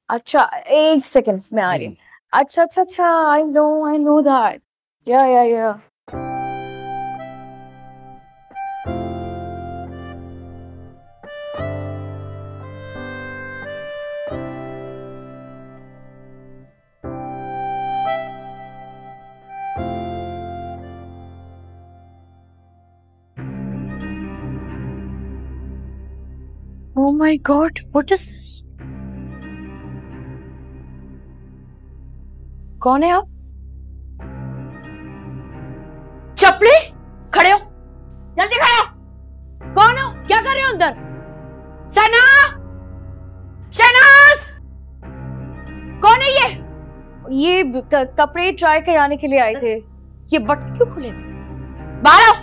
अच्छा एक सेकंड मैं आ रही हूँ। अच्छा अच्छा अच्छा, आई नो दैट। या Oh my God, what is this? कौन है आप? चपले, खड़े हो, जल्दी खड़े हो। कौन हो? क्या कर रहे हो अंदर? सना, शहनाज, कौन है ये? ये कपड़े ट्राई कराने के लिए आए थे। ये बटन क्यों खुले? बाहर आओ,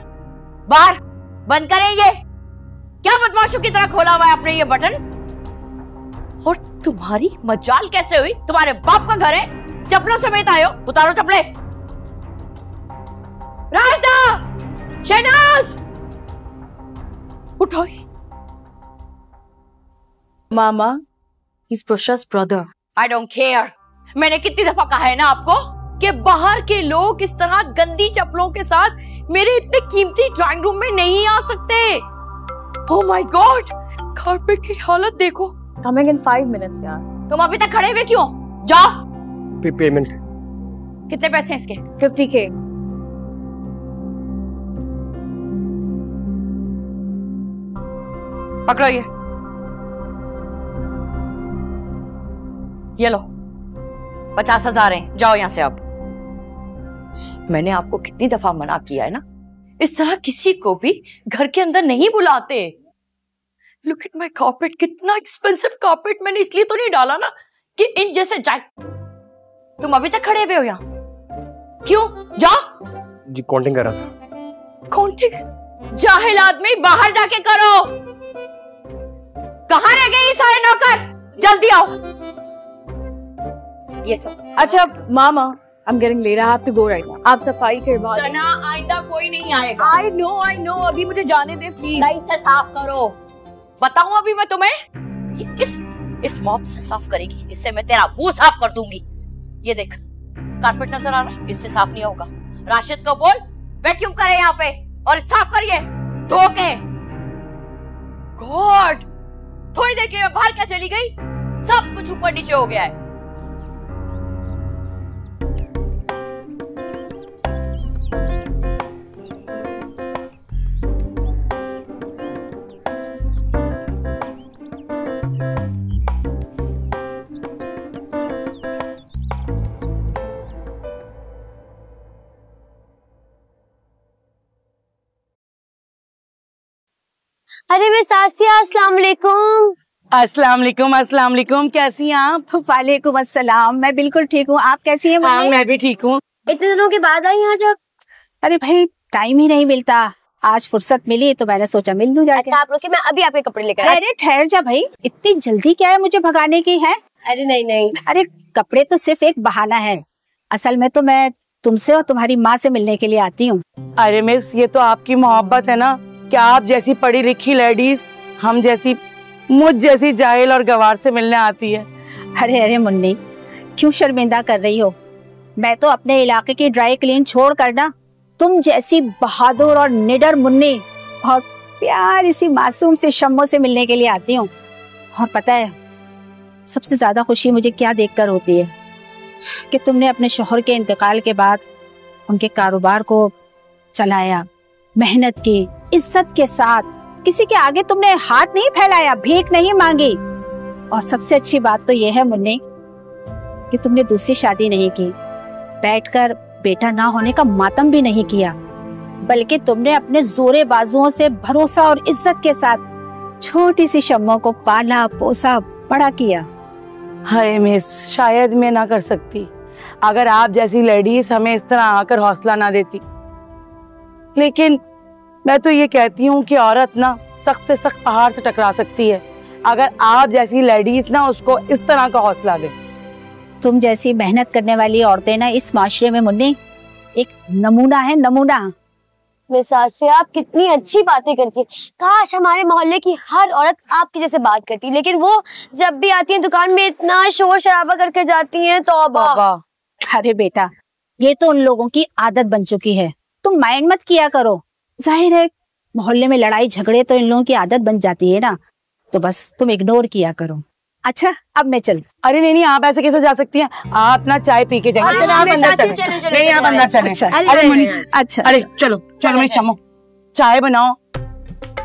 बाहर, बंद करें ये। क्या बदमाशों की तरह खोला हुआ है आपने ये बटन? और तुम्हारी मजाल कैसे हुई? तुम्हारे बाप का घर है, चप्पलों समेत आए हो। उतारो चप्पले। रास्ता, शहनाज, उठो। मामा, he's Prusha's brother. I don't care. मैंने कितनी दफा कहा है ना आपको कि बाहर के लोग इस तरह गंदी चप्पलों के साथ मेरे इतने कीमती ड्राइंग रूम में नहीं आ सकते। Oh my God, कारपेट की हालत देखो। Coming in 5 minutes यार। तुम अभी तक खड़े हुए क्यों? जाओ। पेमेंट कितने पैसे हैं इसके? 50K। पकड़ो ये लो 50,000 हैं। जाओ यहां से अब। मैंने आपको कितनी दफा मना किया है ना, इस तरह किसी को भी घर के अंदर नहीं बुलाते। लुक एट माय कारपेट, कितना एक्सपेंसिव कारपेट। मैंने इसलिए तो नहीं डाला ना कि इन जैसे जाए। तुम अभी तक खड़े हुए हो यहाँ क्यों? जाओ। जी काउंटिंग कर रहा था। काउंटिंग? जाहिल आदमी, बाहर जाके करो। कहाँ रह गए ये सारे नौकर? जल्दी आओ। ये सब। अच्छा मामा, I'm getting late. I have to go right now. आप सफाई करवा दें। सना, आइंदा कोई नहीं आएगा। I know. अभी मुझे जाने दे प्लीज। सही से साफ करो। बताऊं अभी मैं तुम्हें? इस मॉप से साफ करेगी, इससे मैं तेरा मुंह साफ कर दूंगी। ये देख, कारपेट नजर आ रहा है, इससे साफ नहीं होगा। राशिद को बोल वैक्यूम करे यहाँ पे और साफ करिए धो के। गॉड, थोड़ी देर के लिए मैं बाहर क्या चली गई, सब कुछ ऊपर नीचे हो गया है। अरे मैं सासिया, अस्सलाम वालेकुम। अस्सलाम वालेकुम। कैसी हैं आप? वालेकुम अस्सलाम। मैं बिल्कुल ठीक हूँ, आप कैसी हैं? हाँ, मैं भी ठीक हूँ। इतने दिनों के बाद आई यहाँ जब? अरे भाई टाइम ही नहीं मिलता, आज फुर्सत मिली तो मैंने सोचा मिल लूं जाके। अच्छा आप रुकिए, मैं अभी आपके कपड़े लेकर। अरे ठहर जा भाई, इतनी जल्दी क्या है मुझे भगाने की है? अरे नहीं। अरे कपड़े तो सिर्फ एक बहाना है, असल में तो मैं तुमसे और तुम्हारी माँ से मिलने के लिए आती हूँ। अरे मिस, ये तो आपकी मोहब्बत है ना, क्या आप जैसी पढ़ी लिखी लेडीज हम जैसी, मुझ जैसी जाहिल और गवार से मिलने आती है। अरे मुन्नी, क्यों शर्मिंदा कर रही हो? मैं तो अपने इलाके की ड्राई क्लीन छोड़ कर ना तुम जैसी बहादुर और निडर मुन्नी और प्यारी सी मासूम से शम्मो से मिलने के लिए आती हूँ। और पता है सबसे ज्यादा खुशी मुझे क्या देखकर होती है कि तुमने अपने शौहर के इंतकाल के बाद उनके कारोबार को चलाया, मेहनत की, इज्जत के साथ, किसी के आगे तुमने हाथ नहीं फैलाया, भीख नहीं मांगी। और सबसे अच्छी बात तो यह है मुन्नी कि तुमने दूसरी शादी नहीं की, बैठकर बेटा ना होने का मातम भी नहीं किया, बल्कि तुमने अपने जोरे बाजुओं से भरोसा और इज्जत के साथ छोटी सी शम्मो को पाला पोसा बड़ा किया। हाय मिस, शायद मैं ना कर सकती अगर आप जैसी लेडीज हमें इस तरह आकर हौसला ना देती। लेकिन मैं तो ये कहती हूँ कि औरत ना सख्त से सख्त पहाड़ से टकरा सकती है अगर आप जैसी लेडीज ना उसको इस तरह का हौसला दे। तुम जैसी मेहनत करने वाली औरतें ना इस माशरे में मुन्नी एक नमूना है, नमूना। मिस आसिया, आप कितनी अच्छी बातें करती हैं। काश हमारे मोहल्ले की हर औरत आपकी जैसे बात करती, लेकिन वो जब भी आती है दुकान में इतना शोर शराबा करके जाती हैं। तौबा। अरे बेटा, ये तो उन लोगों की आदत बन चुकी है, तुम माइंड मत किया करो। जाहिर है मोहल्ले में लड़ाई झगड़े तो इन लोगों की आदत बन जाती है ना, तो बस तुम इग्नोर किया करो। अच्छा अब मैं चल। अरे नहीं, आप ऐसे कैसे जा सकती हैं? आप ना चाय पी के जाइए। चलो आप अंदर चलें। नहीं, आप अंदर चलें। अच्छा अरे चलो मेरी शमो, चाय बनाओ।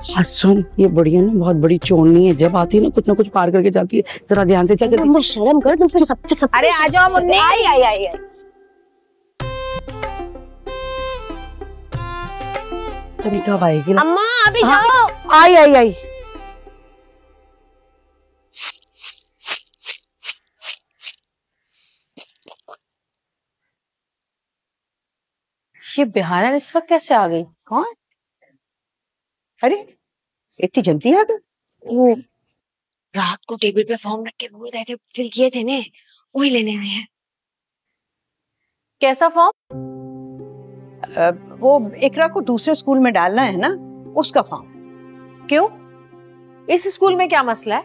हाँ सुन, ये बढ़िया ना, बहुत बड़ी चोरनी है, जब आती है ना कुछ ना कुछ पार करके जाती है। जरा ध्यान से चल। शर्म कर, तुम फिर सब। अरे आ जाओ मुन्नी। आई। अभी कब आएगी? अम्मा अभी जाओ। आई। ये बिहारा इस वक्त कैसे आ गई? कौन? अरे इतनी जल्दी आ गई? रात को टेबल पे फॉर्म रख के भूल गए थे, फिर किए थे ने, वही लेने में है। कैसा फॉर्म? वो इकरा को दूसरे स्कूल में डालना है ना, उसका फॉर्म। क्यों? इस स्कूल में क्या मसला है?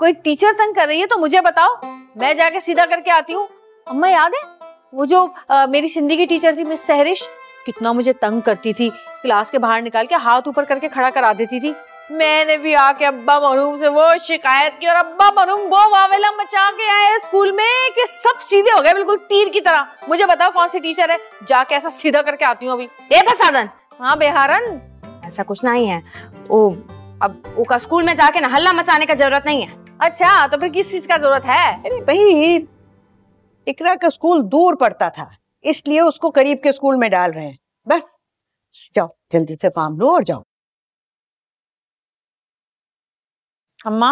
कोई टीचर तंग कर रही है तो मुझे बताओ, मैं जाके सीधा करके आती हूँ। अम्मा याद है वो जो मेरी सिंधी की टीचर थी मिस सहरिश, कितना मुझे तंग करती थी, क्लास के बाहर निकाल के हाथ ऊपर करके खड़ा करा देती थी। मैंने भी आके अब्बा मरहूम से वो शिकायत की और अब्बा मरहूम वो वावेला मचा के आए स्कूल में कि सब सीधे हो गए बिल्कुल तीर की तरह। मुझे बताओ कौन सी टीचर है, जाके ऐसा सीधा करके आती हूँ अभी। ए फसादन। हाँ बेहारन, ऐसा कुछ नहीं है। अब उका स्कूल में जाके ना हल्ला मचाने का जरूरत नहीं है। अच्छा तो फिर किस चीज का जरूरत है? अरे भाई, इकरा का स्कूल दूर पड़ता था, इसलिए उसको करीब के स्कूल में डाल रहे हैं। बस जाओ जल्दी से फॉर्म लो और जाओ। अम्मा।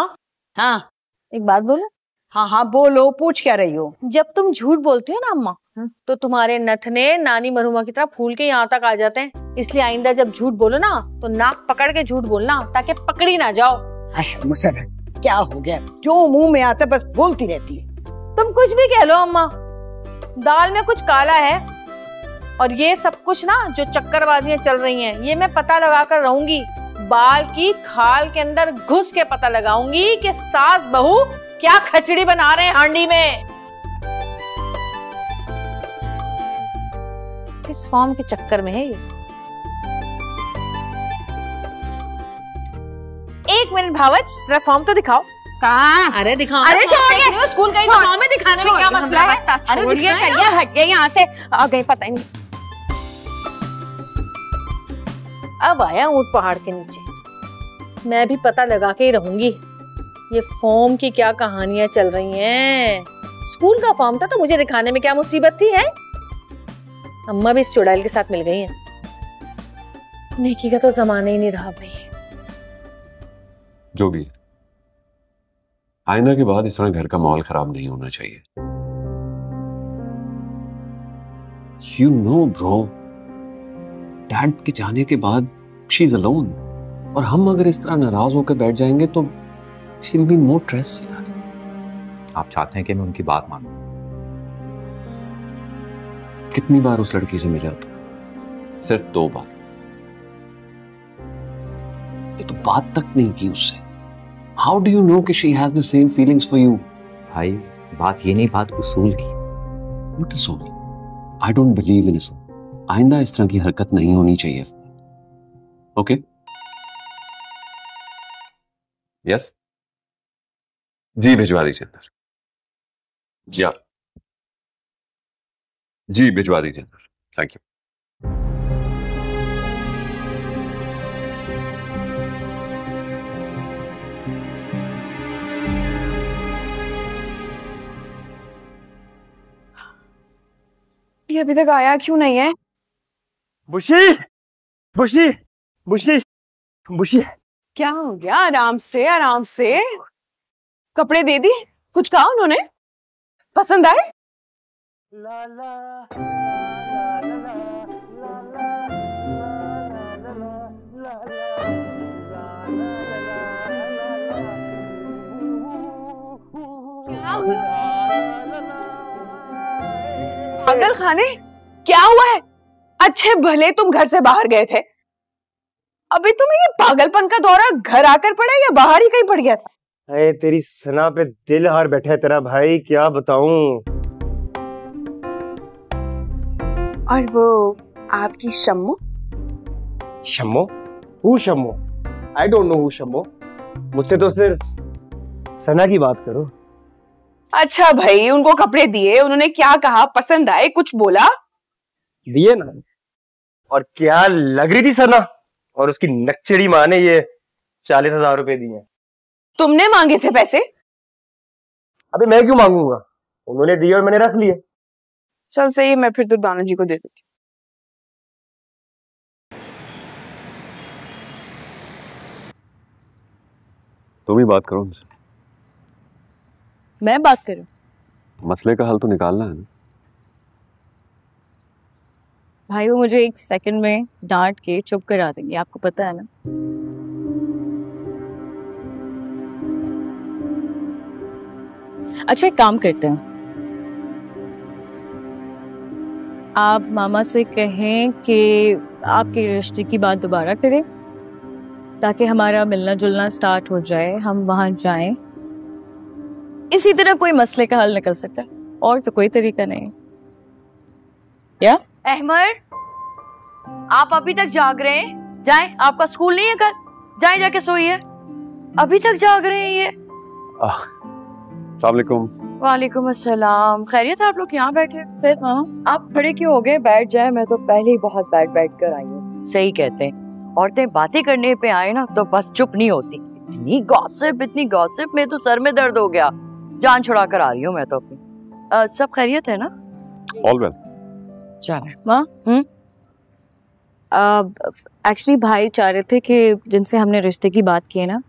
हाँ एक बात बोलो। हाँ बोलो, पूछ क्या रही हो? जब तुम झूठ बोलती हो ना अम्मा, तो तुम्हारे नथने नानी मरहुमा की तरह फूल के यहाँ तक आ जाते हैं। इसलिए आइंदा जब झूठ बोलो ना तो नाक पकड़ के झूठ बोलना, ताकि पकड़ी ना जाओ। मुसर्रत क्या हो गया, जो मुंह में आता बस बोलती रहती है। तुम कुछ भी कह लो अम्मा, दाल में कुछ काला है। और ये सब कुछ ना जो चक्करबाजियां चल रही हैं, ये मैं पता लगा कर रहूंगी। बाल की खाल के अंदर घुस के पता लगाऊंगी कि सास बहू क्या खिचड़ी बना रहे हैं हांडी में। किस फॉर्म के चक्कर में है ये? एक मिनट भावच, जरा फॉर्म तो दिखाओ। कहाँ? अरे दिखाओ। अरे छोड़िए, स्कूल गई तो फॉर्म में दिखाने में क्या मसला है? अरे छोड़िए, चलिए हट गए यहाँ से, आ गए पता ही नहीं। अब आया ऊंट पहाड़ के नीचे, मैं भी पता लगा के ही रहूंगी ये फॉर्म की क्या कहानियां चल रही हैं। स्कूल का फॉर्म था तो मुझे दिखाने में क्या मुसीबत थी है? अम्मा भी इस चुड़ैल के साथ मिल गई हैं। नेकी का तो जमाना ही नहीं रहा भाई। जो भी है, आईना के बाद इस तरह घर का माहौल खराब नहीं होना चाहिए। You know bro, डैड के जाने के बाद शी इज अलोन, और हम अगर इस तरह नाराज होकर बैठ जाएंगे तो she will be more stress. आप चाहते हैं कि मैं उनकी बात मानूं? कितनी बार उस लड़की से मिले हो तुम? सिर्फ 2 बार। ये तो बात तक नहीं की उससे। How do you know कि she has the same feelings for you? भाई बात ये नहीं, बात उसूल की। What उसूल? I don't believe in उसूल। आइंदा इस तरह की हरकत नहीं होनी चाहिए। ओके? यस? जी भिजवा दीजिए अंदर। जी भिजवा दीजिए अंदर। Thank you. ये अभी तक आया क्यों नहीं है? बुशी बुशी बुशी बुशी, क्या हो गया? आराम से कपड़े दे दी, कुछ कहा उन्होंने? पसंद आए? ला ला पागल खाने, क्या हुआ है? अच्छे भले तुम घर से बाहर गए थे, अभी तुम्हें ये पागलपन का दौरा घर आकर पड़ा या बाहर ही कहीं पड़ गया था? अरे तेरी सना पे दिल हार बैठा है तेरा भाई, क्या बताऊं। और वो आपकी Shammu? Shammo? Who Shammo? I don't know who Shammo. मुझसे तो सिर्फ सना की बात करो। अच्छा भाई, उनको कपड़े दिए, उन्होंने क्या कहा, पसंद आए, कुछ बोला? दिए ना। और क्या लग रही थी सना, और उसकी नक्चड़ी माँ ने ये 40,000 रुपए दिए। तुमने मांगे थे पैसे? अबे मैं क्यों मांगूंगा, उन्होंने दिए और मैंने रख लिए। चल सही है, मैं फिर दुर्दाना जी को दे देती। तुम ही बात करो उनसे। मैं बात करूं? मसले का हल तो निकालना है ना। भाई वो मुझे 1 सेकंड में डांट के चुप करा देंगे, आपको पता है ना। अच्छा एक काम करते हैं, आप मामा से कहें कि आपके रिश्ते की बात दोबारा करें ताकि हमारा मिलना जुलना स्टार्ट हो जाए, हम वहां जाएं। इसी तरह कोई मसले का हल निकल सकता है, और तो कोई तरीका नहीं है। या अहमद, आप अभी तक जाग रहे हैं? जाएं, आपका स्कूल नहीं है कल, जाएं जाके सोइए। अभी तक जाग रहे हैं ये। अस्सलाम वालेकुम। वालेकुम अस्सलाम। खैरियत है? आप लोग यहाँ बैठे फिर? हाँ, आप खड़े क्यों हो गए? बैठ जाए, मैं तो पहले ही बहुत बैठ कर आई हूँ। सही कहते हैं, औरतें बातें करने पे आए ना तो बस चुप नहीं होती। इतनी गॉसिप में तो सर में दर्द हो गया। जान छुड़ा कर आ रही हूँ मैं तो अपनी। सब खैरियत है ना? All well. चल माँ। एक्चुअली भाई चाह रहे थे कि जिनसे हमने रिश्ते की बात की है ना,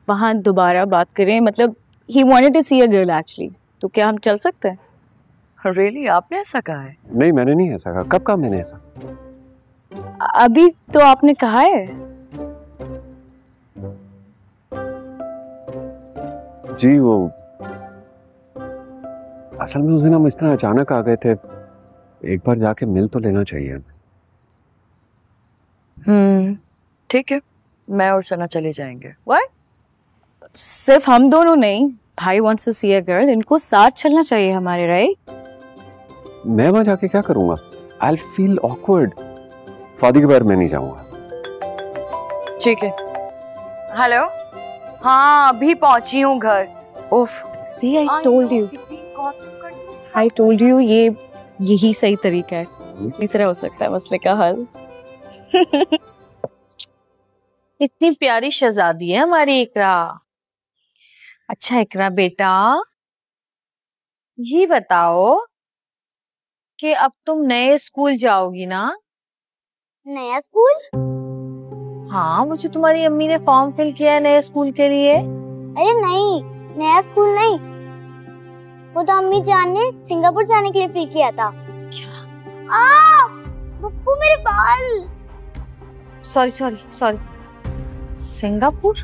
वहाँ दोबारा बात करें। मतलब he wanted to see a girl actually। तो क्या हम चल सकते हैं? Really? आपने ऐसा कहा है? नहीं, मैंने नहीं ऐसा कहा। कब कहा मैंने ऐसा? अभी तो आपने कहा है। जी वो असल में उस दिन हम इस तरह अचानक आ गए थे, एक बार जाके मिल तो लेना चाहिए। ठीक है, मैं और सना चले जाएंगे। What? सिर्फ हम दोनों नहीं, भाई wants to see a girl, इनको साथ चलना चाहिए हमारे, राइट? मैं वहां जाके क्या करूंगा? I'll feel awkward। शादी के बाद मैं नहीं जाऊंगा। ठीक है। हेलो, हाँ अभी पहुंची हूँ घर। उफ, see I told you यही सही तरीका है। इस तरह हो सकता है मसले का हल। इतनी प्यारी शहजादी है हमारी इकरा। अच्छा इकरा बेटा, ये बताओ कि अब तुम नए स्कूल जाओगी ना? नया स्कूल? हाँ, वो जो तुम्हारी अम्मी ने फॉर्म फिल किया है नए स्कूल के लिए। अरे नहीं, नया स्कूल नहीं, वो तो अम्मी जान ने सिंगापुर जाने के लिए फिल किया था। क्या? बप्पू मेरे बाल। सॉरी। सिंगापुर?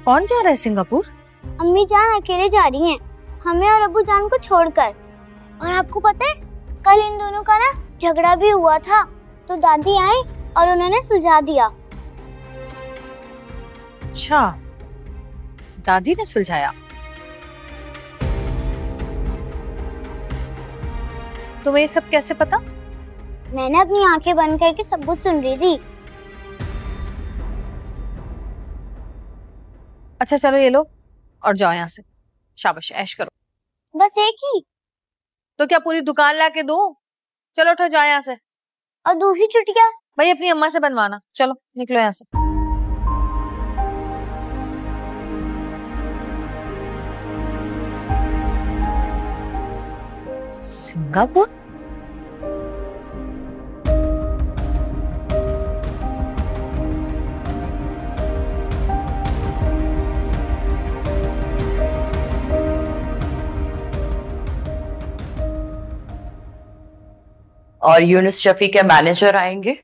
कौन जा रहा है सिंगापुर? अम्मी जान अकेले जा रही हैं, हमें और अब्बू जान को छोड़कर। और आपको पता है, कल इन दोनों का ना झगड़ा भी हुआ था, तो दादी आई और उन्होंने सुलझा दिया। अच्छा, दादी ने सुलझाया। तुम्हें ये सब कैसे पता? मैंने अपनी आंखें बंद करके सब कुछ सुन रही थी। अच्छा चलो ये लो और जाओ यहाँ से। शाबाश, ऐश करो। बस एक ही? तो क्या पूरी दुकान ला के दूं? चलो उठो, जाओ यहाँ से। और दूसरी चुटिया? भाई अपनी अम्मा से बनवाना। चलो निकलो यहाँ से। सिंगापुर? और यूनुस शफी के मैनेजर आएंगे,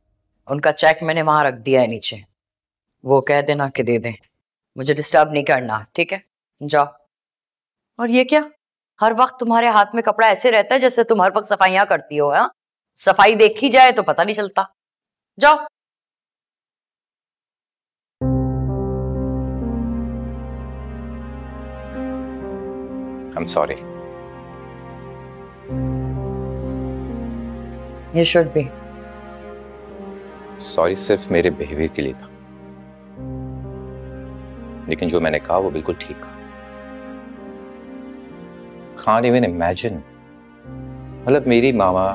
उनका चेक मैंने वहां रख दिया है नीचे, वो कह देना कि दे दें, मुझे डिस्टर्ब नहीं करना, ठीक है? जाओ। और ये क्या, हर वक्त तुम्हारे हाथ में कपड़ा ऐसे रहता है जैसे तुम हर वक्त सफाइयां करती हो? हाँ, सफाई देखी जाए तो पता नहीं चलता। जाओ। I'm sorry. You should be. Sorry सिर्फ मेरे बिहेवियर के लिए था, लेकिन जो मैंने कहा वो बिल्कुल ठीक कहा। Can't even imagine, मतलब मेरी मामा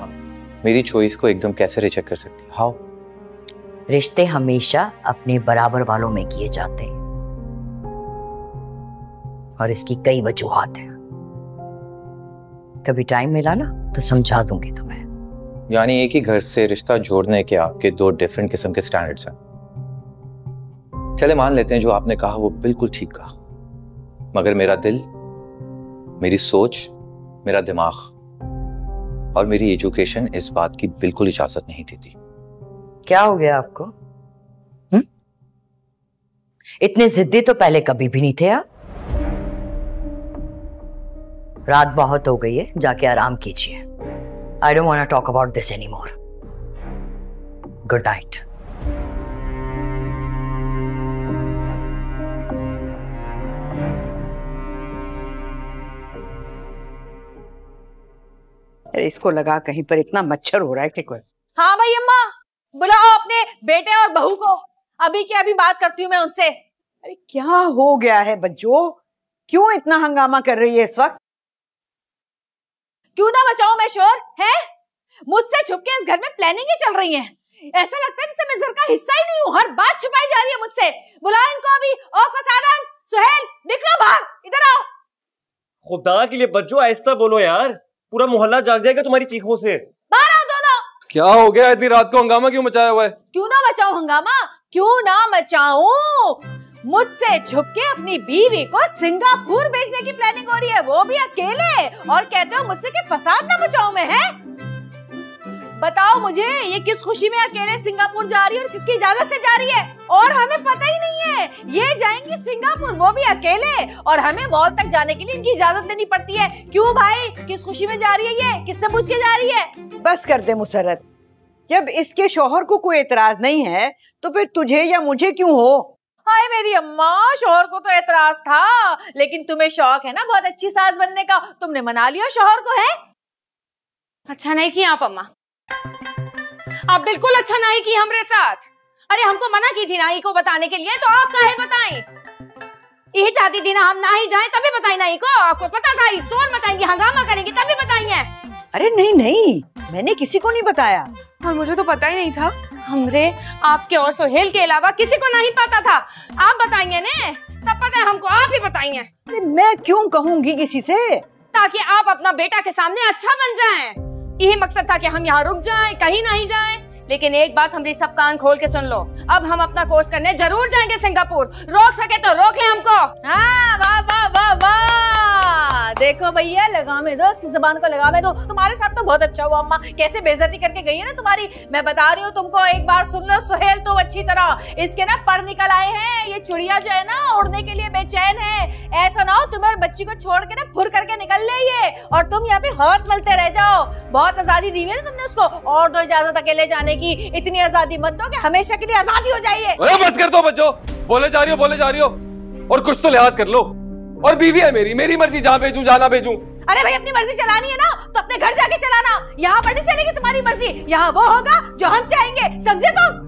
मेरी चॉइस को एकदम कैसे रिजेक्ट कर सकती? हाउ? रिश्ते हमेशा अपने बराबर वालों में किए जाते हैं और इसकी कई वजूहात हैं। कभी टाइम मिला ना तो समझा दूंगी तुम्हें। यानी एक ही घर से रिश्ता जोड़ने के आपके दो डिफरेंट किस्म के स्टैंडर्ड्स हैं। चले मान लेते हैं जो आपने कहा वो बिल्कुल ठीक कहा, मगर मेरा दिल, मेरी सोच, मेरा दिमाग और मेरी एजुकेशन इस बात की बिल्कुल इजाजत नहीं देती। क्या हो गया आपको? इतने जिद्दी तो पहले कभी भी नहीं थे आप। रात बहुत हो गई है, जाके आराम कीजिए। I don't want to talk about this anymore. Good night. इसको लगा कहीं पर इतना मच्छर हो रहा है कि कोई। हाँ भाई अम्मा, बुलाओ अपने बेटे और बहू को। अभी क्या अभी बात करती हूँ मैं उनसे। अरे क्या हो गया है बच्चों, क्यों इतना हंगामा कर रही है इस वक्त? क्यों ना मचाऊं मैं शोर है? मुझसे छुप के इस घर में प्लानिंग ही चल रही है। ऐसा लगता है जैसे मैं इस घर का हिस्सा ही नहीं हूँ। हर बात छुपाई जा रही है मुझसे। बुलाओ इनको अभी। ओ फसादन, सुहेल, निकलो बाहर, इधर आओ। खुदा के लिए बच्चों आहिस्ता बोलो यार, पूरा मोहल्ला जाग जाएगा तुम्हारी चीखों से। बाहर आओ दोनों। क्या हो गया? इतनी रात को हंगामा क्यों मचाया हुआ है? क्यों ना मचाऊं हंगामा? क्यों ना मचाऊं? मुझसे छुप के अपनी बीवी को सिंगापुर भेजने की प्लानिंग हो रही है, वो भी अकेले, और कहते हो मुझसे कि फसाद ना मचाऊं मैं, है? बताओ मुझे, ये किस खुशी में अकेले सिंगापुर जा रही है और किसकी इजाजत से जा रही है? और हमें पता ही नहीं है। ये जाएंगी सिंगापुर, वो भी अकेले, और हमें मॉल तक जाने के लिए इनकी इजाजत लेनी पड़ती है। क्यों भाई, किस खुशी में जा रही है? ये किससे पूछ के जा रही है? बस कर दे मुसर्रत, जब इसके शौहर को कोई एतराज नहीं है तो फिर तुझे या मुझे क्यों हो? हाय मेरी अम्मा, शौहर को तो एतराज था, लेकिन तुम्हें शौक है ना बहुत अच्छी सास बनने का, तुमने मना लिया शौहर को, है? अच्छा नहीं किया आप अम्मा, आप बिल्कुल अच्छा नहीं की हमारे साथ। अरे हमको मना की थी नाई को बताने के लिए, तो आप काहे बताएं? यही चाहती थी ना हम ना ही जाएं, तभी बताई नाई को। आपको पता था शोर मचाएंगे, हंगामा करेंगे, तभी बताइए। अरे नहीं नहीं, मैंने किसी को नहीं बताया। और मुझे तो पता ही नहीं था। हमरे आपके और सुहेल के अलावा किसी को नहीं पता था। आप बताएंगे ने, सब पता है हमको, आप ही बताइए। मैं क्यों कहूँगी किसी से? ताकि आप अपना बेटा के सामने अच्छा बन जाएं। यही मकसद था कि हम यहाँ रुक जाएं, कहीं नहीं जाएं। लेकिन एक बात हमारी सब कान खोल के सुन लो, अब हम अपना कोर्स करने जरूर जाएंगे सिंगापुर। रोक सके तो रोक ले हमको। हाँ, वाह वाह वाह वाह, देखो भैया लगामे दो, इसकी जुबान को लगामे दो। तुम्हारे साथ तो बहुत अच्छा हुआ अम्मा, कैसे बेइज्जती करके गई है ना तुम्हारी। मैं बता रही हूँ तुमको, एक बार सुन लो सुहेल तुम अच्छी तरह, इसके ना पर निकल आए हैं। ये चिड़िया जो है ना उड़ने के लिए बेचैन है। ऐसा ना हो तुम्हारे बच्ची को छोड़ के ना फुर करके निकल ले ये, और तुम यहाँ पे हाथ मलते रह जाओ। बहुत आजादी दी है ना तुमने उसको, और दो इजाजत अकेले जाने की। इतनी आजादी मत दो कि हमेशा के लिए आजादी हो जाइए। बस कर दो बच्चों, बोले जा रही हो, और कुछ तो लिहाज कर लो। और बीवी है मेरी मर्जी, जहाँ भेजूं जाना भेजूं। अरे भाई अपनी मर्जी चलानी है ना तो अपने घर जाके चलाना, यहाँ पर नहीं चलेगी तुम्हारी मर्जी। यहाँ वो होगा जो हम चाहेंगे, समझे तुम?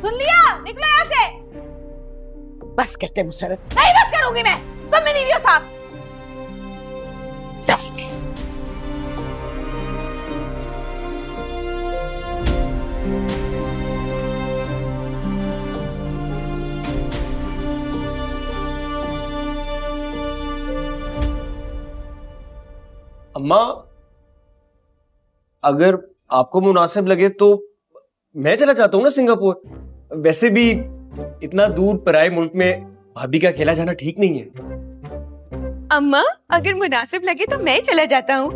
सुन लिया? निकलो यहाँ से। बस करते मुसर्रत। नहीं बस करूंगी मैं, तुम भी नहीं साहब। अम्मा, अगर आपको मुनासिब लगे तो मैं चला जाता हूँ ना सिंगापुर। वैसे भी इतना दूर पराए मुल्क में भाभी का अकेला जाना ठीक नहीं है। अम्मा, अगर मुनासिब लगे तो मैं चला जाता हूँ।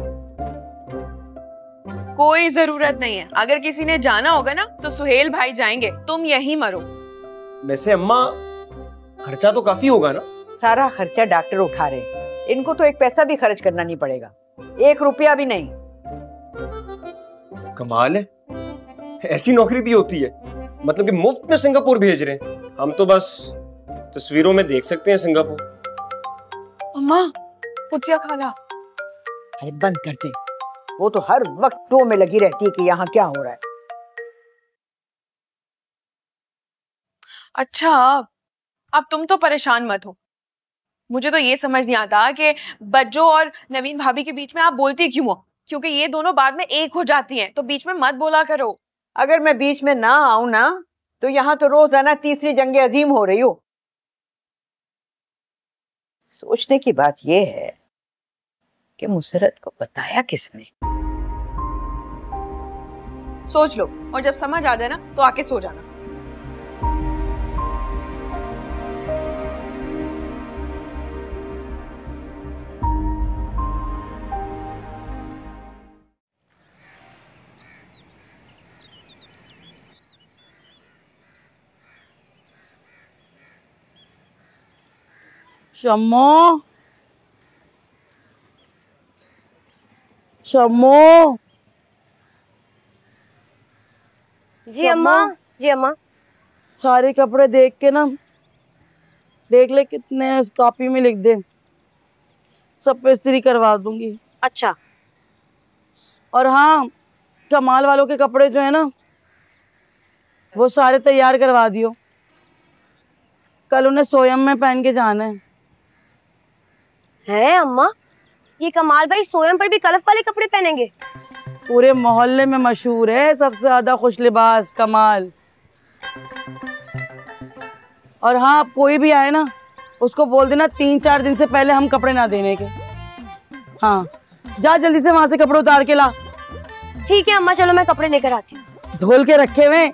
कोई जरूरत नहीं है, अगर किसी ने जाना होगा ना तो सुहेल भाई जाएंगे, तुम यहीं मरो। वैसे अम्मा, खर्चा तो काफी होगा ना? सारा खर्चा डॉक्टर उठा रहे, इनको तो एक पैसा भी खर्च करना नहीं पड़ेगा, 1 रुपया भी नहीं। कमाल है, ऐसी नौकरी भी होती है, मतलब कि मुफ्त में सिंगापुर भेज रहे हैं। हम तो बस तस्वीरों में देख सकते हैं सिंगापुर। अम्मा, पुचिया खाला। अरे बंद कर दे, वो तो हर वक्त टो में लगी रहती है कि यहाँ क्या हो रहा है। अच्छा, अब तुम तो परेशान मत हो। मुझे तो ये समझ नहीं आता कि बज्जो और नवीन भाभी के बीच में आप बोलती क्यों हो, क्योंकि ये दोनों बाद में एक हो जाती हैं, तो बीच में मत बोला करो। अगर मैं बीच में ना आऊं ना तो यहाँ तो रोजाना तीसरी जंग अजीम हो रही हो। सोचने की बात यह है कि मुसरत को बताया किसने। सोच लो और जब समझ आ जाए ना तो आके सो जाना। शम्मो, शम्मो। जी अम्मा। जी अम्मा। सारे कपड़े देख के ना, देख ले कितने हैं, इस कॉपी में लिख दे, सब पे इस्त्री करवा दूंगी। अच्छा। और हाँ, कमाल वालों के कपड़े जो है ना, वो सारे तैयार करवा दियो, कल उन्हें सोयम में पहन के जाना है। है अम्मा, ये कमाल भाई सोयम पर भी कलफ वाले कपड़े पहनेंगे? पूरे मोहल्ले में मशहूर है सबसे ज्यादा खुश लिबास कमाल। और हाँ, कोई भी आए ना उसको बोल देना 3-4 दिन से पहले हम कपड़े ना देने के। हाँ, जा जल्दी से वहां से कपड़े उतार के ला। ठीक है अम्मा, चलो मैं कपड़े लेकर आती हूँ। धोल के रखे हुए?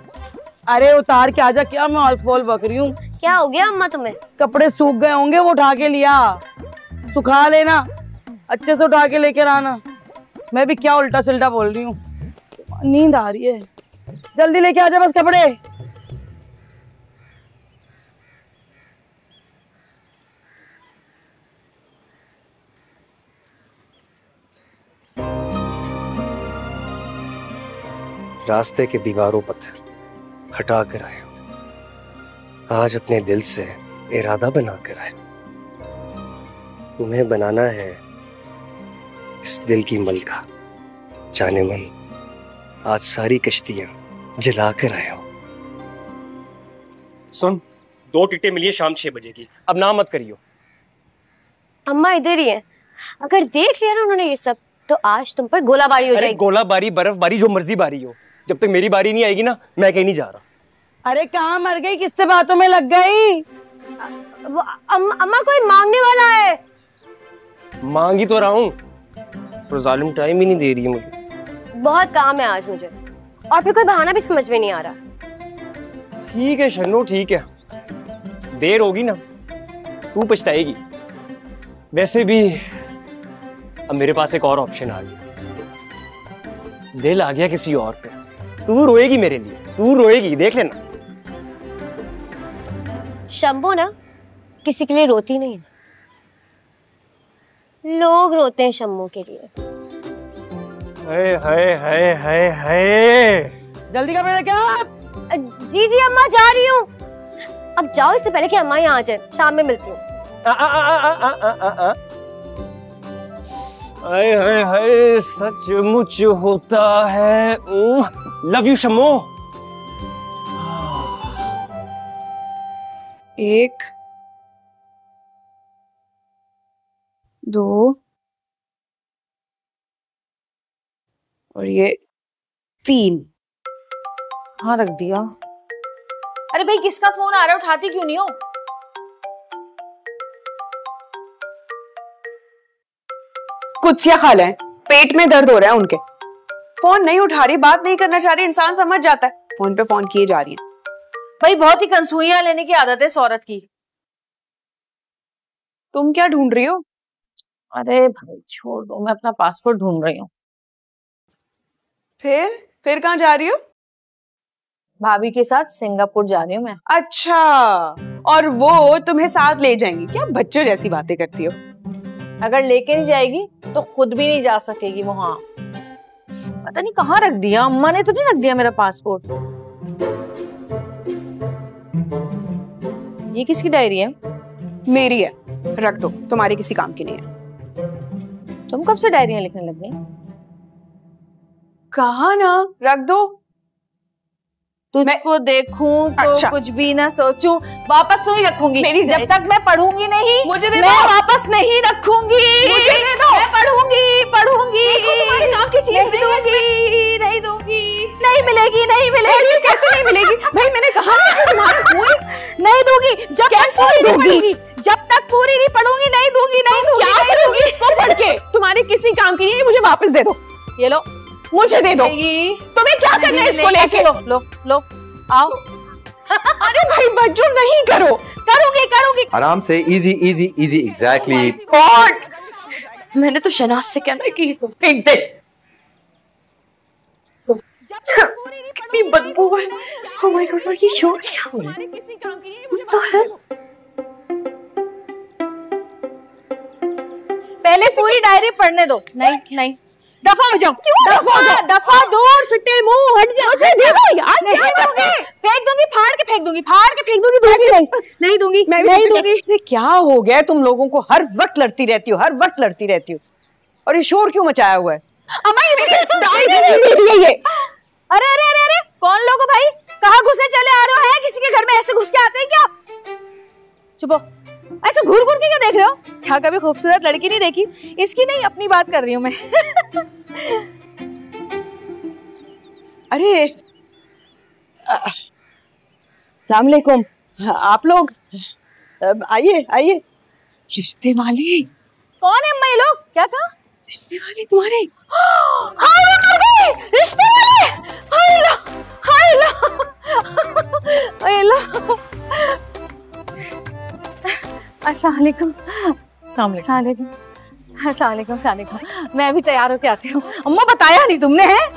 अरे उतार के आजा, क्या मैं ऑल बक रही हूँ। क्या हो गया अम्मा तुम्हें? कपड़े सूख गए होंगे, वो उठा के लिया, सुखा लेना, अच्छे से उठा के लेकर आना। मैं भी क्या उल्टा सिल्टा बोल रही हूँ, नींद आ रही है। जल्दी लेके आजा बस कपड़े। रास्ते के दीवारों पत्थर हटा कर आए, आज अपने दिल से इरादा बना कर आए। तुम्हें बनाना है इस दिल की मलका, जाने मन आज सारी कश्तियां जला कर आया हूं। सुन, 2 टिकटें मिली है शाम 6 बजे की, अब ना मत करियो। अम्मा इधर ही है, अगर देख लिया ना उन्होंने ये सब तो आज तुम पर गोलाबारी हो जाएगी। गोलाबारी बर्फबारी जो मर्जी बारी हो, जब तक मेरी बारी नहीं आएगी ना मैं कहीं नहीं जा रहा। अरे कहाँ मर गई, किससे बातों में लग गई? अम्मा कोई मांगने वाला है। मांगी तो रहा हूँ, पर जालिम टाइम ही नहीं दे रही है मुझे। बहुत काम है आज मुझे, और फिर कोई बहाना भी समझ में नहीं आ रहा। ठीक है शन्नो, ठीक है, देर होगी ना तू पछताएगी। वैसे भी अब मेरे पास एक और ऑप्शन आ गया, दिल आ गया किसी और पे। तू रोएगी मेरे लिए, तू रोएगी, देख लेना। शंभू ना किसी के लिए रोती नहीं है, लोग रोते हैं शंभू के लिए। हाय हाय हाय हाय हाय। जल्दी कपड़े लेके आ। जी जी अम्मा जा रही हूँ। अब जाओ इससे पहले कि अम्मा यहाँ आ जाए, शाम में मिलती हूँ। हाय हाय हाय, सचमुच होता है। Love you शम्मो। 1 2 और ये 3। हाँ रख दिया। अरे भाई किसका फोन आ रहा है, उठाती क्यों नहीं हो? कुछ या खा लें, पेट में दर्द हो रहा है उनके। फोन नहीं उठा रही, बात नहीं करना चाह रही, इंसान समझ जाता है, फोन पे फोन किए जा रही है। भाई बहुत ही कंसूइयां लेने की आदत है इस औरत की। तुम क्या ढूंढ रही हो? अरे भाई छोड़ दो, मैं अपना पासपोर्ट ढूंढ रही हूँ। फिर कहाँ जा रही हो? भाभी के साथ सिंगापुर जा रही हूँ मैं। अच्छा, और वो तुम्हें साथ ले जाएंगी? क्या बच्चों जैसी बातें करती हो। अगर लेके नहीं जाएगी तो खुद भी नहीं जा सकेगी वहां। पता नहीं कहाँ रख दिया, अम्मा ने तो नहीं रख दिया मेरा पासपोर्ट। ये किसकी डायरी है? मेरी है, रख दो, तुम्हारी किसी काम की नहीं है। तुम कब से डायरियां लिखने लग गई? कहा ना रख दो। तुझको देखूं तो अच्छा। कुछ भी ना सोचूं, वापस तो नहीं रखूंगी। जब तक मैं पढ़ूंगी नहीं मुझे दे मैं दो। वापस नहीं रखूंगी। मुझे दे दो। मैं पढ़ूंगी तुम्हारे काम की चीज नहीं दूंगी, नहीं दूंगी, नहीं मिलेगी, नहीं मिलेगी। कैसे नहीं मिलेगी भाई, मैंने कहा तुम्हारे हुए नहीं दूंगी जब तक पूरी नहीं पढ़ूंगी, जब तक पूरी नहीं पढ़ूंगी नहीं दूंगी, नहीं दूंगी। क्या करोगी इसको पढ़ के? तुम्हारे किसी काम की नहीं है, मुझे वापस दे दो। ये लो, मुझे दे दो। तुम्हें क्या करना है इसको लेके? लो लो लो, आओ। अरे भाई बच्चों नहीं करो। करूंगी। आराम से, इजी इजी इजी, एग्जैक्टली। मैंने तो शहनाज से कहना कि इसको फेंक दे। कितनी बदबू है। Oh my God, ये शोर क्या हो रहा है? तो है। पहले पूरी डायरी पढ़ने दो। नहीं, दफा हो जाओ। दफा दूर, फिटे मुंह, हट जाओ। दे दो यार, फेंक दूंगी, फाड़ के फेंक दूंगी, दूंगी नहीं दूंगी, नहीं दूंगी। ये क्या हो गया तुम लोगों को? हर वक्त लड़ती रहती हो, हर वक्त लड़ती रहती हो। और ये शोर क्यों मचाया हुआ है? अम्मा ये मेरी डायरी है। अरे कौन लोग हो भाई? कहाँ घुसे चले आ रहे हो? हैं किसी के घर में ऐसे घुस के आते हैं क्या? चुप हो, ऐसे घूर घूर के क्या देख रहे हो? क्या कभी खूबसूरत लड़की नहीं देखी? इसकी नहीं, अपनी बात कर रही हूँ मैं। अरे अस्सलाम वालेकुम। आप लोग आइए। रिश्ते वाले कौन है अम्मा ये लोग? क्या कहा? रिश्ते वाले तुम्हारे? रिश्ते वाले? हाय ला। अस्सलाम वालेकुम। मैं भी तैयार होके आती हूँ। अम्मा बताया नहीं तुमने? है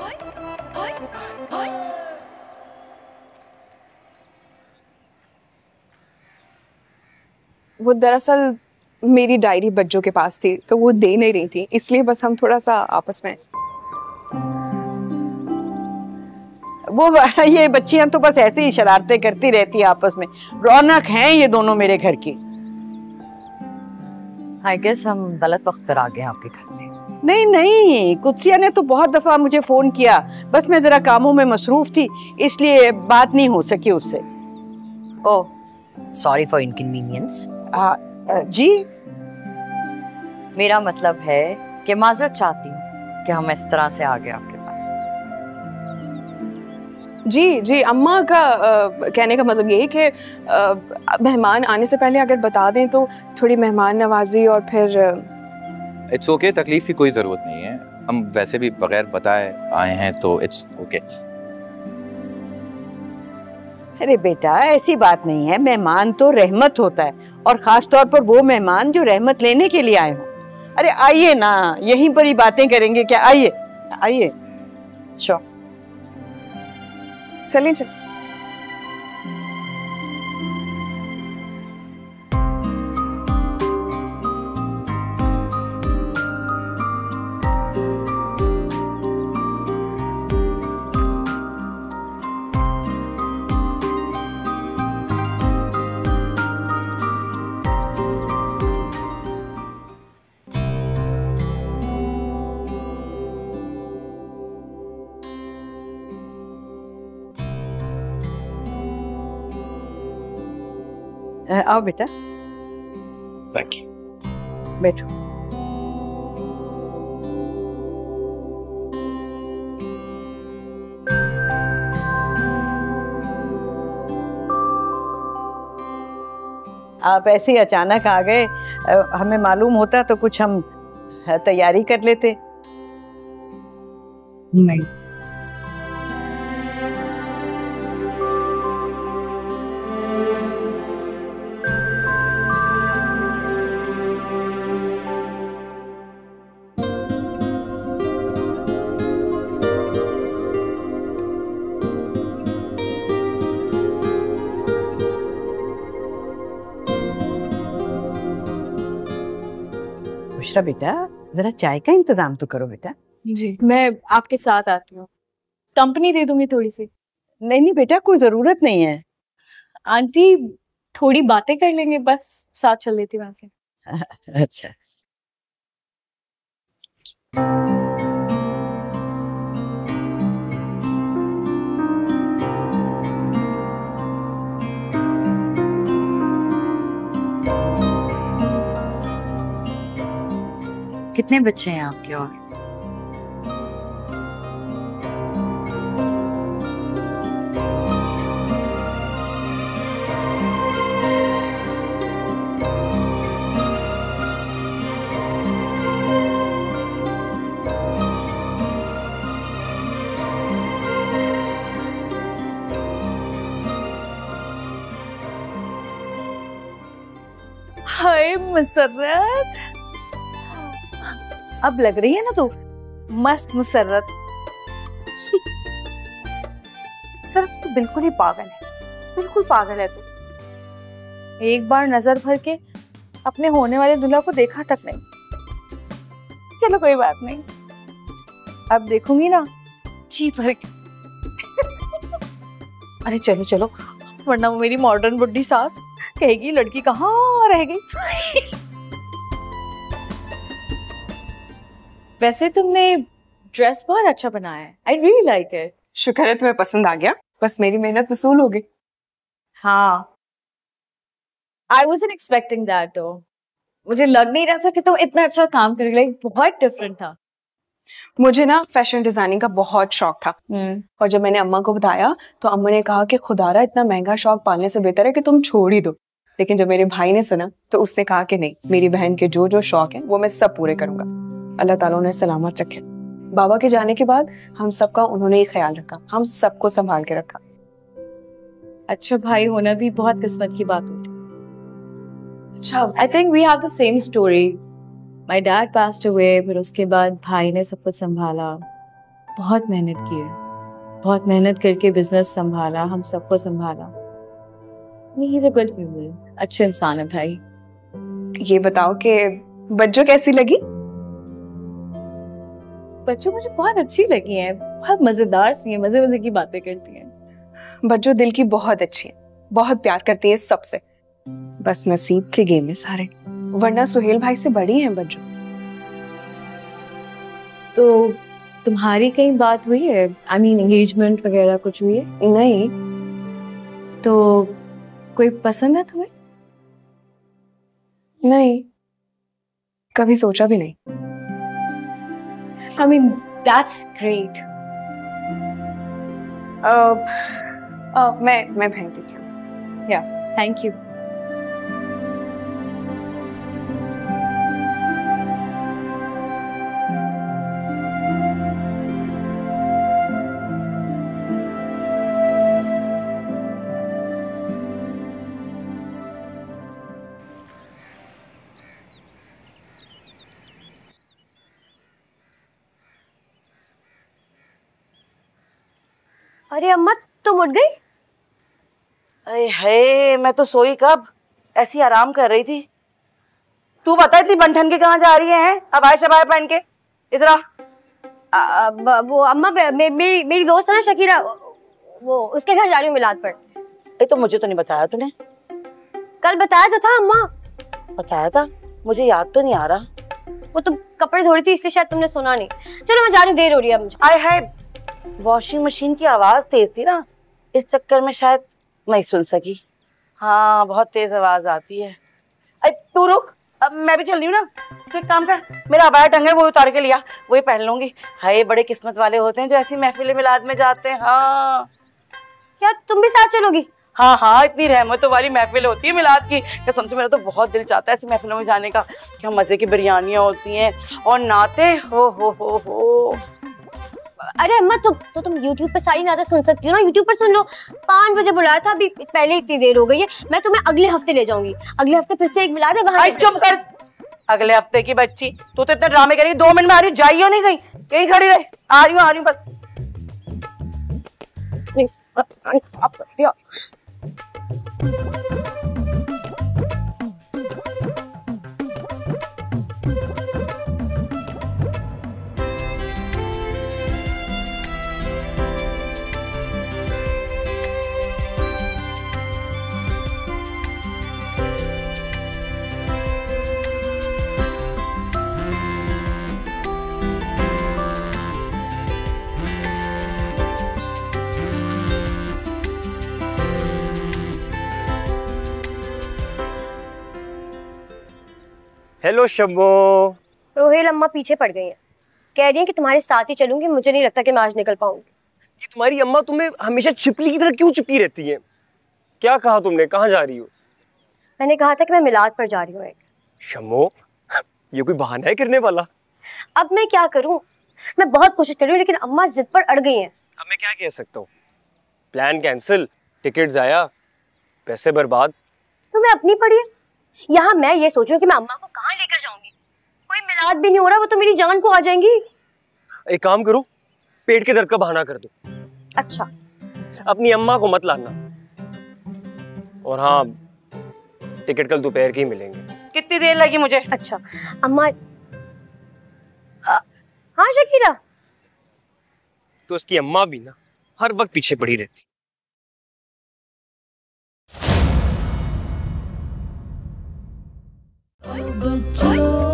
वो दरअसल मेरी डायरी बच्चों के पास थी तो वो दे नहीं रही थी, इसलिए बस हम थोड़ा सा आपस में। वो ये बच्चियां तो बस ऐसे ही शरारतें करती रहती है आपस में। रौनक हैं ये दोनों मेरे घर की। I guess हम गलत वक्त पर आ गए आपके घर में। नहीं, कुत्सिया ने तो बहुत दफा मुझे फोन किया, बस मैं जरा कामों में मसरूफ थी इसलिए बात नहीं हो सकी उससे। ओह, सॉरी फॉर इनकन्वीनियंस। जी मेरा मतलब है कि माजरत चाहती हूँ कि हम इस तरह से आ गए आपके पास। जी, अम्मा का कहने का मतलब यही कि मेहमान आने से पहले अगर बता दें तो थोड़ी मेहमान नवाजी और फिर। इट्स ओके, तकलीफ की कोई जरूरत नहीं है। हम वैसे भी बगैर बताए आए हैं तो इट्स ओके। अरे बेटा ऐसी बात नहीं है, मेहमान तो रहमत होता है और खास तौर पर वो मेहमान जो रहमत लेने के लिए आए हों। अरे आइए ना, यहीं पर ही बातें करेंगे क्या? आइए। चलें। आओ बेटा, थैंक यू। बैठो। आप ऐसे ही अचानक आ गए, हमें मालूम होता तो कुछ हम तैयारी कर लेते। नहीं। बुशरा बेटा, जरा चाय का इंतजाम तो करो बेटा। जी मैं आपके साथ आती हूँ, कंपनी दे दूंगी थोड़ी सी। नहीं नहीं बेटा, कोई जरूरत नहीं है। आंटी थोड़ी बातें कर लेंगे, बस साथ चल लेती हूँ आपके। अच्छा। कितने बच्चे हैं आपके? और हाय मुसर्रत, अब लग रही है ना तू मस्त मुसर्रत। मुसर्रत तो बिल्कुल ही पागल है, बिल्कुल पागल है तू। एक बार नजर भर के अपने होने वाले दूल्हा को देखा तक नहीं। चलो कोई बात नहीं, अब देखूंगी ना जी भर के। अरे चलो चलो, वरना वो मेरी मॉडर्न बुड्ढी सास कहेगी लड़की कहाँ रह गई। वैसे तुमने ड्रेस बहुत अच्छा बनाया है, आई रियली लाइक इट। शुक्र है तुम्हें पसंद आ गया, बस मेरी मेहनत वसूल हो गई। हाँ, आई वॉज़न्ट एक्सपेक्टिंग दैट तो। मुझे लग नहीं रहा था कि तुम इतना अच्छा काम करोगे, लाइक बहुत डिफरेंट था। मुझे ना फैशन डिजाइनिंग का बहुत शौक था, और जब मैंने अम्मा को बताया तो अम्मा ने कहा कि खुदारा इतना महंगा शौक पालने से बेहतर है कि तुम छोड़ ही दो। लेकिन जब मेरे भाई ने सुना तो उसने कहा कि नहीं, मेरी बहन के जो जो शौक हैं वो मैं सब पूरे करूंगा। अल्लाह ताला उन्हें सलामत रखे। बाबा के जाने के बाद हम सबका उन्होंने ही ख्याल रखा, हम सबको संभाल के रखा। अच्छा भाई होना भी बहुत किस्मत की बात होती है। अच्छा, I think we have the same story. My dad passed away, फिर उसके बाद भाई ने सब कुछ संभाला। बहुत मेहनत की है, बहुत मेहनत करके बिजनेस संभाला, हम सबको संभाला। He is a good people, अच्छे इंसान है भाई। ये बताओ कि बच्चों कैसी लगी? बच्चों मुझे बहुत अच्छी लगी हैं, बहुत मजेदार सी हैं, मजे मजे की बातें करती हैं। बच्चों दिल की बहुत अच्छी है, बहुत प्यार करती है सबसे। बस नसीब के गेम है सारे, वरना सुहेल भाई से बड़ी हैं बच्चों। तो तुम्हारी कहीं बात हुई है? आई मीन एंगेजमेंट वगैरह कुछ हुई है? नहीं। तो कोई पसंद है तुम्हें? नहीं, कभी सोचा भी नहीं। I mean, that's great. मैं फेंक देती हूँ। Yeah, thank you. अरे अम्मा तुम उठ गई? अरे है, मैं तो सोई कब, ऐसी आराम कर रही थी। तू बता इतनी बनठन के कहाँ जा रही है? अबाया शबाया पहन के इधर आ। वो अम्मा मेरी दोस्त है ना शकीरा, वो उसके घर जा रही हूँ मिलाद पर। तो मुझे तो नहीं बताया तूने। कल बताया तो था अम्मा। बताया था? मुझे याद तो नहीं आ रहा। वो तो कपड़े धो रही थी इसलिए शायद तुमने सुना नहीं। चलो मैं जा रही हूँ, देर हो रही है मुझे। आय हाय, वॉशिंग मशीन की आवाज तेज थी ना, इस चक्कर में शायद नहीं सुन सकी। हाँ, बहुत तेज आवाज आती है। अरे तू रुक, अब मैं भी चल रही हूँ ना। तो एक काम कर, मेरा अबाया टंगा है वो उतार के लिया, वही पहन लूंगी। हाय, बड़े किस्मत वाले होते हैं जो ऐसी महफिल मिलाद में जाते हैं। हाँ, क्या तुम भी साथ चलोगी? हाँ हाँ, इतनी रहमतों वाली महफिल होती है मिलाद की, कसम से मेरा तो बहुत दिल चाहता है ऐसी महफिलों में जाने का। क्या मजे की बिरयानियाँ होती हैं और नाते हो। अरे अम्मा तुम YouTube पे सारी नाते सुन सकती हो ना, YouTube पर सुन लो। 5 बजे बुलाया था, अभी पहले इतनी देर हो गई है। मैं तुम्हें अगले हफ्ते ले जाऊंगी, अगले हफ्ते फिर से एक मिलाद है वहाँ। चुप कर, अगले हफ्ते की बच्ची, तू तो इतने ड्रामे करेगी। 2 मिनट में आ रही हूँ, जाइयो नहीं गई, यही खड़ी रहे। आ रही हूँ बस। हेलो शब्बो। रोहेल अम्मा पीछे पड़ गई हैं, कह रही हैं कि तुम्हारे साथ ही चलूंगी, मुझे नहीं लगता कि मैं आज निकल पाऊंगी। ये तुम्हारी अम्मा तुम्हें हमेशा छिपली की तरह क्यों चिपकी रहती है? क्या कहा तुमने, कहाँ जा रही हो? मैंने कहा था कि मैं मिलाद पर जा रही हूँ। शम्मो, ये कोई बहाना है करने वाला? अब मैं क्या करूं? मैं बहुत कोशिश कर रही हूँ लेकिन अम्मा जिद पर अड़ गई हैं। अब मैं क्या कह सकता हूँ? प्लान कैंसिल, टिकट जाया, पैसे बर्बाद। तुम्हें अपनी पड़ी है। यहाँ मैं ये सोच रही हूँ कि मैं अम्मा को कहाँ लेकर जाऊंगी, कोई मिलाद भी नहीं हो रहा, वो तो मेरी जान को आ जाएंगी। एक काम करो, पेट के दर्द का बहाना कर दो। अच्छा, अपनी अम्मा को मत लाना। और हाँ, टिकट कल दोपहर की मिलेंगे। कितनी देर लगी मुझे? अच्छा अम्मा। हाँ शकीरा। तो उसकी अम्मा भी ना हर वक्त पीछे पड़ी रहती। बच्चों